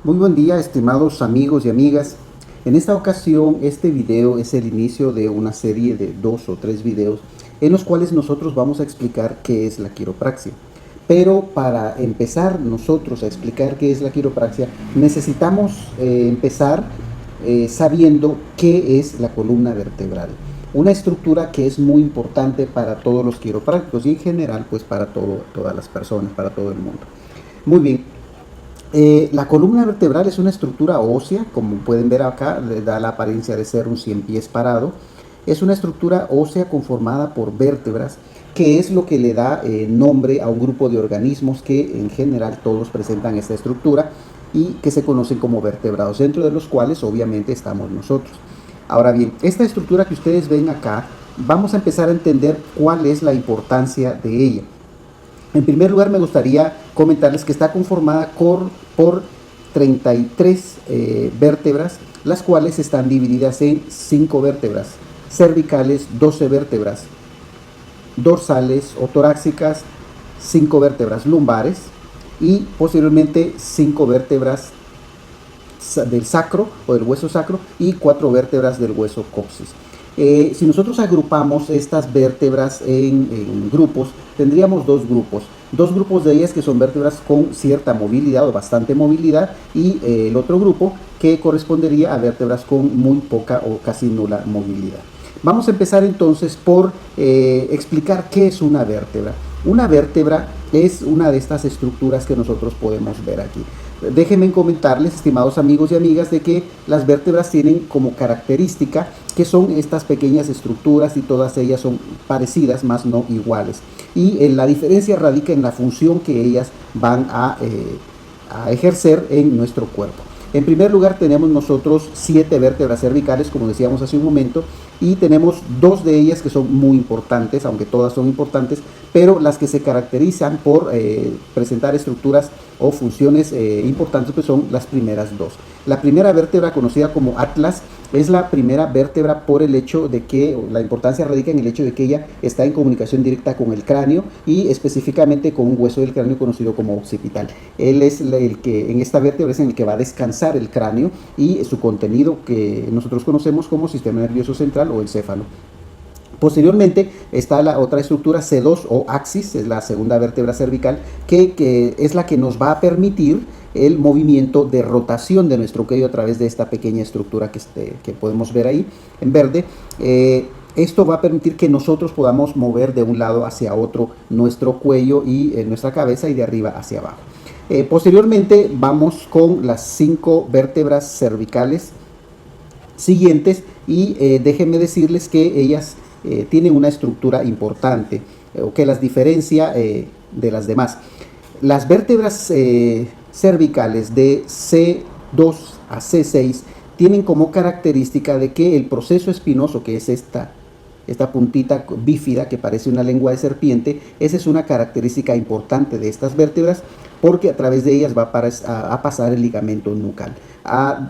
Muy buen día, estimados amigos y amigas. En esta ocasión, este video es el inicio de una serie de 2 o 3 videos en los cuales nosotros vamos a explicar qué es la quiropraxia. Pero para empezar nosotros a explicar qué es la quiropraxia, necesitamos empezar sabiendo qué es la columna vertebral. Una estructura que es muy importante para todos los quiroprácticos y en general pues para todas las personas, para todo el mundo. Muy bien. La columna vertebral es una estructura ósea, como pueden ver acá, le da la apariencia de ser un 100 pies parado. Es una estructura ósea conformada por vértebras, que es lo que le da nombre a un grupo de organismos que en general todos presentan esta estructura y que se conocen como vertebrados, dentro de los cuales obviamente estamos nosotros. Ahora bien, esta estructura que ustedes ven acá, vamos a empezar a entender cuál es la importancia de ella. En primer lugar, me gustaría comentarles que está conformada por 33 vértebras, las cuales están divididas en 5 vértebras cervicales, 12 vértebras dorsales o torácicas, 5 vértebras lumbares y posteriormente 5 vértebras del sacro o del hueso sacro y 4 vértebras del hueso coxis. Si nosotros agrupamos estas vértebras en grupos, tendríamos dos grupos de ellas que son vértebras con cierta movilidad o bastante movilidad y el otro grupo que correspondería a vértebras con muy poca o casi nula movilidad. Vamos a empezar entonces por explicar qué es una vértebra. Una vértebra es una de estas estructuras que nosotros podemos ver aquí. Déjenme comentarles, estimados amigos y amigas, de que las vértebras tienen como característica que son estas pequeñas estructuras y todas ellas son parecidas, más no iguales. Y la diferencia radica en la función que ellas van a ejercer en nuestro cuerpo. En primer lugar tenemos nosotros 7 vértebras cervicales, como decíamos hace un momento, y tenemos 2 de ellas que son muy importantes, aunque todas son importantes, pero las que se caracterizan por presentar estructuras o funciones importantes pues son las primeras 2. La primera vértebra, conocida como atlas, es la primera vértebra por el hecho de que la importancia radica en el hecho de que ella está en comunicación directa con el cráneo y específicamente con un hueso del cráneo conocido como occipital. Él es el que en esta vértebra es en el que va a descansar el cráneo y su contenido que nosotros conocemos como sistema nervioso central o encéfalo. Posteriormente está la otra estructura C2 o axis, es la segunda vértebra cervical, que es la que nos va a permitir el movimiento de rotación de nuestro cuello a través de esta pequeña estructura que podemos ver ahí en verde. Esto va a permitir que nosotros podamos mover de un lado hacia otro nuestro cuello y nuestra cabeza y de arriba hacia abajo. Posteriormente vamos con las 5 vértebras cervicales siguientes y déjenme decirles que ellas tienen una estructura importante o que las diferencia de las demás. Las vértebras cervicales de C2 a C6 tienen como característica de que el proceso espinoso, que es esta puntita bífida que parece una lengua de serpiente, esa es una característica importante de estas vértebras porque a través de ellas va a pasar el ligamento nucal.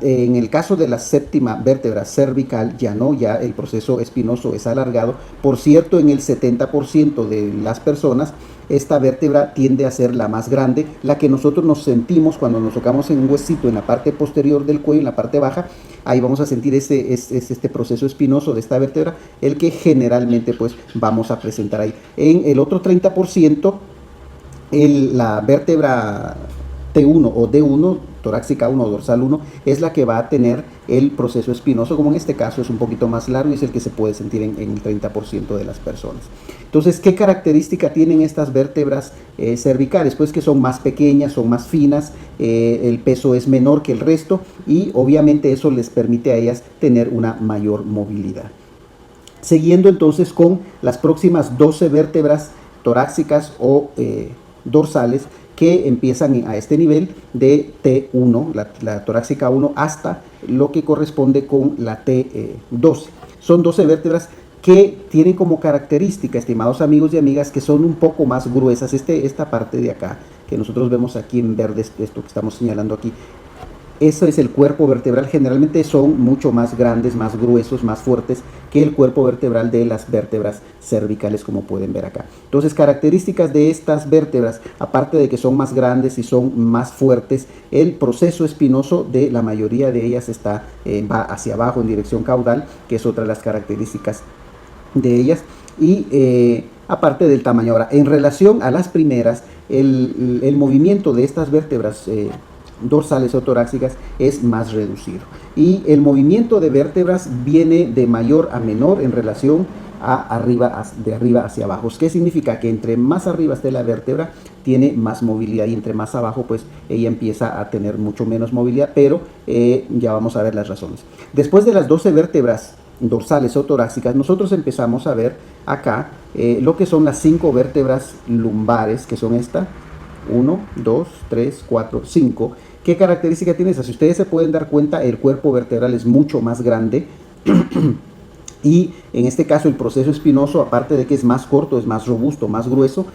En el caso de la séptima vértebra cervical ya el proceso espinoso es alargado. Por cierto, en el 70% de las personas esta vértebra tiende a ser la más grande, la que nosotros nos sentimos cuando nos tocamos en un huesito en la parte posterior del cuello, en la parte baja. Ahí vamos a sentir este proceso espinoso de esta vértebra, el que generalmente pues vamos a presentar ahí. En el otro 30%, la vértebra T1 o D1, torácica 1 o dorsal 1, es la que va a tener el proceso espinoso, como en este caso es un poquito más largo y es el que se puede sentir en el 30% de las personas. Entonces, ¿qué característica tienen estas vértebras cervicales? Pues que son más pequeñas, son más finas, el peso es menor que el resto y obviamente eso les permite a ellas tener una mayor movilidad. Siguiendo entonces con las próximas 12 vértebras torácicas o dorsales que empiezan a este nivel de T1, la torácica 1, hasta lo que corresponde con la T12. Son 12 vértebras que tienen como característica, estimados amigos y amigas, que son un poco más gruesas. Esta parte de acá, que nosotros vemos aquí en verde, esto que estamos señalando aquí, Ese es el cuerpo vertebral. Generalmente son mucho más grandes, más gruesos, más fuertes que el cuerpo vertebral de las vértebras cervicales, como pueden ver acá. Entonces, características de estas vértebras, aparte de que son más grandes y son más fuertes, el proceso espinoso de la mayoría de ellas va hacia abajo en dirección caudal, que es otra de las características de ellas. Y aparte del tamaño. Ahora, en relación a las primeras, el movimiento de estas vértebras dorsales o torácicas es más reducido, y el movimiento de vértebras viene de mayor a menor en relación de arriba hacia abajo. ¿Qué significa? Que entre más arriba esté la vértebra, tiene más movilidad, y entre más abajo, pues ella empieza a tener mucho menos movilidad, pero ya vamos a ver las razones. Después de las 12 vértebras dorsales o torácicas, nosotros empezamos a ver acá lo que son las 5 vértebras lumbares, que son esta: 1, 2, 3, 4, 5. ¿Qué característica tiene esa? Si ustedes se pueden dar cuenta, el cuerpo vertebral es mucho más grande y en este caso el proceso espinoso, aparte de que es más corto, es más robusto, más grueso.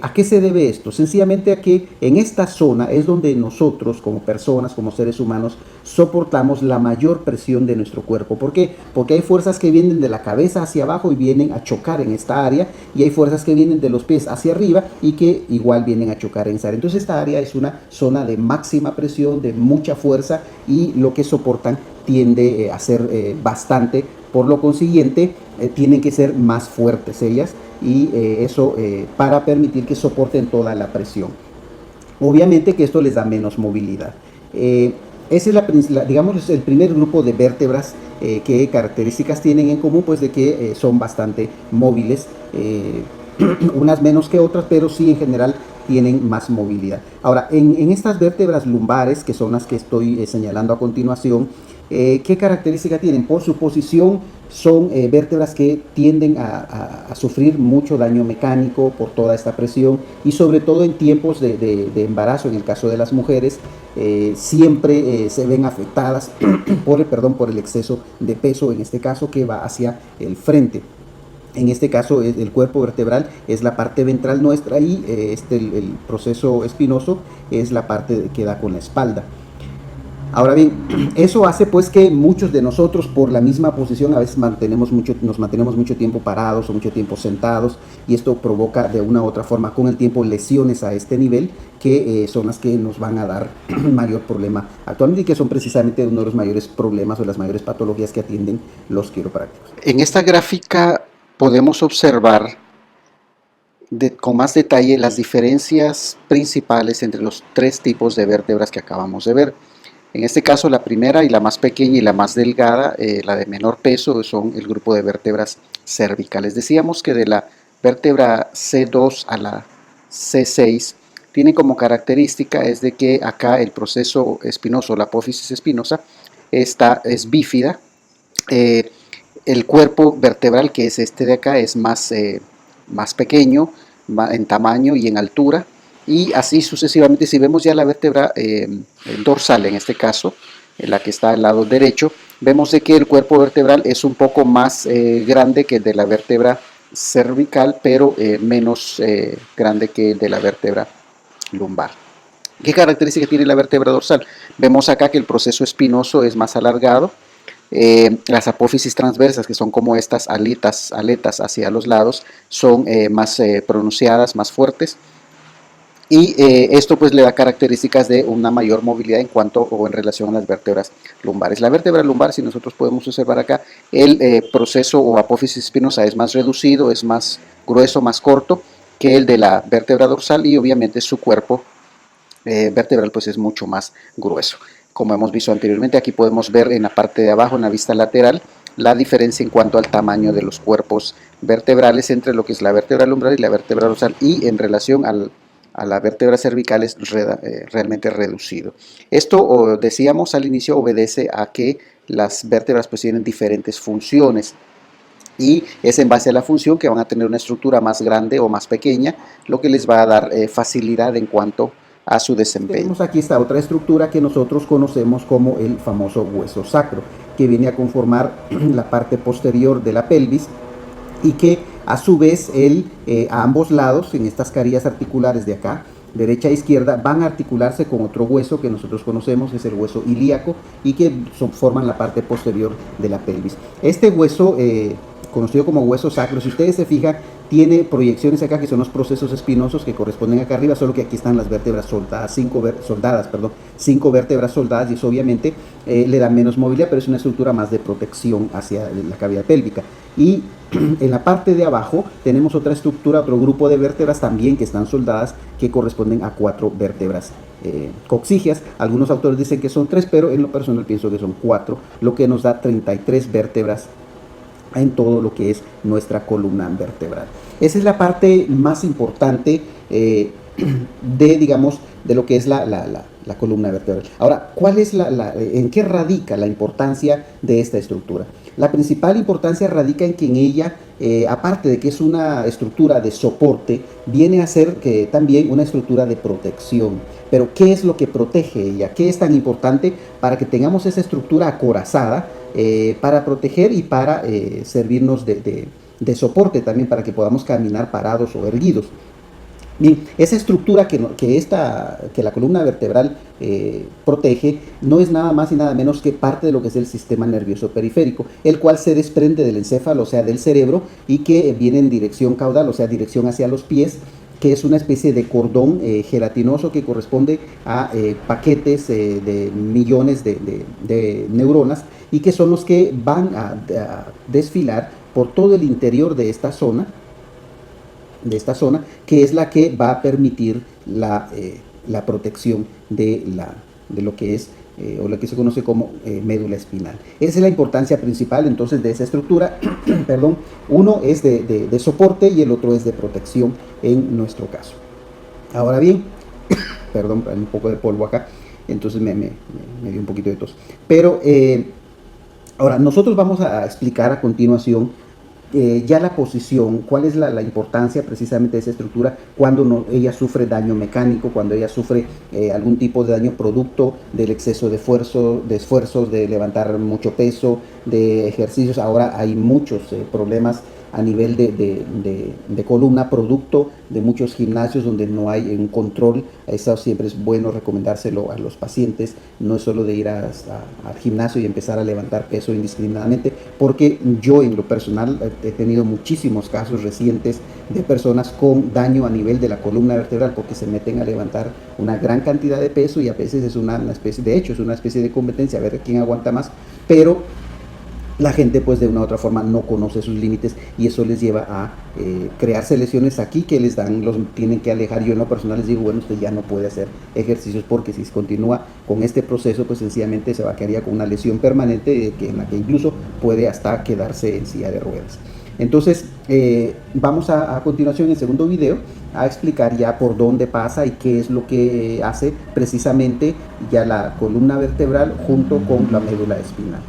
¿A qué se debe esto? Sencillamente a que en esta zona es donde nosotros, como personas, como seres humanos, soportamos la mayor presión de nuestro cuerpo. ¿Por qué? Porque hay fuerzas que vienen de la cabeza hacia abajo y vienen a chocar en esta área, y hay fuerzas que vienen de los pies hacia arriba y que igual vienen a chocar en esa área. Entonces esta área es una zona de máxima presión, de mucha fuerza, y lo que soportan tiende a ser bastante. Por lo consiguiente, tienen que ser más fuertes ellas, y eso para permitir que soporten toda la presión. Obviamente que esto les da menos movilidad. Ese es digamos, el primer grupo de vértebras que características tienen en común, pues de que son bastante móviles, unas menos que otras, pero sí en general tienen más movilidad. Ahora, en estas vértebras lumbares, que son las que estoy señalando a continuación, ¿qué característica tienen? Por su posición, son vértebras que tienden a sufrir mucho daño mecánico por toda esta presión, y sobre todo en tiempos de embarazo, en el caso de las mujeres, siempre se ven afectadas por el exceso de peso, en este caso que va hacia el frente. En este caso, el cuerpo vertebral es la parte ventral nuestra, y el proceso espinoso es la parte que da con la espalda. Ahora bien, eso hace pues que muchos de nosotros, por la misma posición, a veces nos mantenemos mucho tiempo parados o mucho tiempo sentados, y esto provoca de una u otra forma con el tiempo lesiones a este nivel, que son las que nos van a dar mayor problema actualmente, y que son precisamente uno de los mayores problemas o las mayores patologías que atienden los quiroprácticos. En esta gráfica podemos observar con más detalle las diferencias principales entre los 3 tipos de vértebras que acabamos de ver. En este caso, la primera y la más pequeña y la más delgada, la de menor peso, son el grupo de vértebras cervicales. Decíamos que de la vértebra C2 a la C6 tiene como característica es de que acá el proceso espinoso, la apófisis espinosa, es bífida. El cuerpo vertebral, que es este de acá, es más pequeño en tamaño y en altura, y así sucesivamente. Si vemos ya la vértebra dorsal, en este caso, la que está al lado derecho, vemos de que el cuerpo vertebral es un poco más grande que el de la vértebra cervical, pero menos grande que el de la vértebra lumbar. ¿Qué característica tiene la vértebra dorsal? Vemos acá que el proceso espinoso es más alargado. Las apófisis transversas, que son como estas aletas hacia los lados, son más pronunciadas, más fuertes, y esto pues le da características de una mayor movilidad en cuanto o en relación a las vértebras lumbares. La vértebra lumbar, si nosotros podemos observar acá, el proceso o apófisis espinosa es más reducido, es más grueso, más corto que el de la vértebra dorsal, y obviamente su cuerpo vertebral pues es mucho más grueso. Como hemos visto anteriormente, aquí podemos ver en la parte de abajo, en la vista lateral, la diferencia en cuanto al tamaño de los cuerpos vertebrales entre lo que es la vértebra lumbar y la vértebra dorsal, y en relación a la vértebra cervical es realmente reducido. Esto, decíamos al inicio, obedece a que las vértebras pues tienen diferentes funciones, y es en base a la función que van a tener una estructura más grande o más pequeña, lo que les va a dar facilidad en cuanto a su desempeño. Tenemos aquí esta otra estructura que nosotros conocemos como el famoso hueso sacro, que viene a conformar la parte posterior de la pelvis, y que a su vez a ambos lados, en estas carillas articulares de acá, derecha e izquierda, van a articularse con otro hueso que nosotros conocemos, que es el hueso ilíaco, y que forman la parte posterior de la pelvis. Este hueso, conocido como hueso sacro, si ustedes se fijan, tiene proyecciones acá que son los procesos espinosos que corresponden acá arriba, solo que aquí están las vértebras soldadas, cinco vértebras soldadas, y eso obviamente le da menos movilidad, pero es una estructura más de protección hacia la cavidad pélvica. Y en la parte de abajo tenemos otra estructura, otro grupo de vértebras también que están soldadas, que corresponden a 4 vértebras coxígeas. Algunos autores dicen que son 3, pero en lo personal pienso que son 4, lo que nos da 33 vértebras en todo lo que es nuestra columna vertebral. Esa es la parte más importante digamos, de lo que es la columna vertebral. Ahora, ¿en qué radica la importancia de esta estructura? La principal importancia radica en que en ella, aparte de que es una estructura de soporte, viene a ser también una estructura de protección. Pero, ¿qué es lo que protege ella? ¿Qué es tan importante para que tengamos esa estructura acorazada para proteger y para servirnos de soporte también, para que podamos caminar parados o erguidos? Bien, esa estructura que la columna vertebral protege no es nada más y nada menos que parte de lo que es el sistema nervioso periférico, el cual se desprende del encéfalo, o sea, del cerebro, y que viene en dirección caudal, o sea, dirección hacia los pies, que es una especie de cordón gelatinoso que corresponde a paquetes de millones de neuronas, y que son los que van a desfilar por todo el interior de esta zona, que es la que va a permitir la protección de lo que es o lo que se conoce como médula espinal. Esa es la importancia principal entonces de esa estructura. Perdón, uno es de soporte y el otro es de protección en nuestro caso. Ahora bien, perdón, hay un poco de polvo acá, entonces me dio un poquito de tos. Pero ahora nosotros vamos a explicar a continuación ya la posición, cuál es la importancia precisamente de esa estructura cuando ella sufre daño mecánico, cuando ella sufre algún tipo de daño producto del exceso de esfuerzos, de levantar mucho peso, de ejercicios. Ahora hay muchos problemas a nivel de columna, producto de muchos gimnasios donde no hay un control. Eso siempre es bueno recomendárselo a los pacientes, no es solo de ir al gimnasio y empezar a levantar peso indiscriminadamente, porque yo en lo personal he tenido muchísimos casos recientes de personas con daño a nivel de la columna vertebral porque se meten a levantar una gran cantidad de peso, y a veces es una especie de competencia a ver quién aguanta más, pero la gente pues de una u otra forma no conoce sus límites, y eso les lleva a crearse lesiones aquí que los tienen que alejar. Yo en lo personal les digo, bueno, usted ya no puede hacer ejercicios, porque si continúa con este proceso pues sencillamente se va a quedar con una lesión permanente en la que incluso puede hasta quedarse en silla de ruedas. Entonces vamos a continuación en el segundo video a explicar ya por dónde pasa y qué es lo que hace precisamente ya la columna vertebral junto con la médula espinal.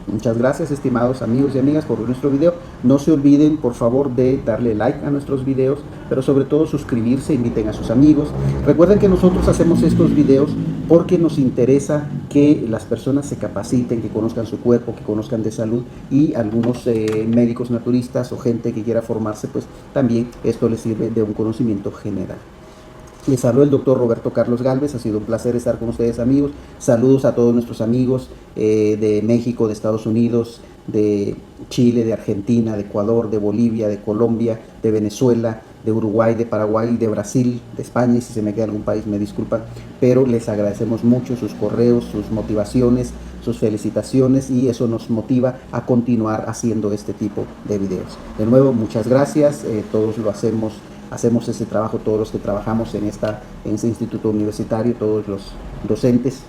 Muchas gracias, estimados amigos y amigas, por ver nuestro video. No se olviden, por favor, de darle like a nuestros videos, pero sobre todo suscribirse, inviten a sus amigos. Recuerden que nosotros hacemos estos videos porque nos interesa que las personas se capaciten, que conozcan su cuerpo, que conozcan de salud, y algunos médicos naturistas o gente que quiera formarse, pues también esto les sirve de un conocimiento general. Les habló el doctor Roberto Carlos Gálvez. Ha sido un placer estar con ustedes, amigos. Saludos a todos nuestros amigos de México, de Estados Unidos, de Chile, de Argentina, de Ecuador, de Bolivia, de Colombia, de Venezuela, de Uruguay, de Paraguay, de Brasil, de España, y si se me queda algún país me disculpan, pero les agradecemos mucho sus correos, sus motivaciones, sus felicitaciones, y eso nos motiva a continuar haciendo este tipo de videos. De nuevo, muchas gracias. Todos lo hacemos ese trabajo, todos los que trabajamos en ese instituto universitario, todos los docentes,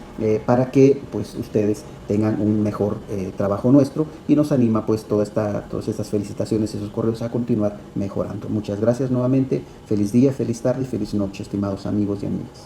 para que pues ustedes tengan un mejor trabajo nuestro, y nos anima pues todas estas felicitaciones, esos correos, a continuar mejorando. Muchas gracias nuevamente. Feliz día, feliz tarde y feliz noche, estimados amigos y amigas.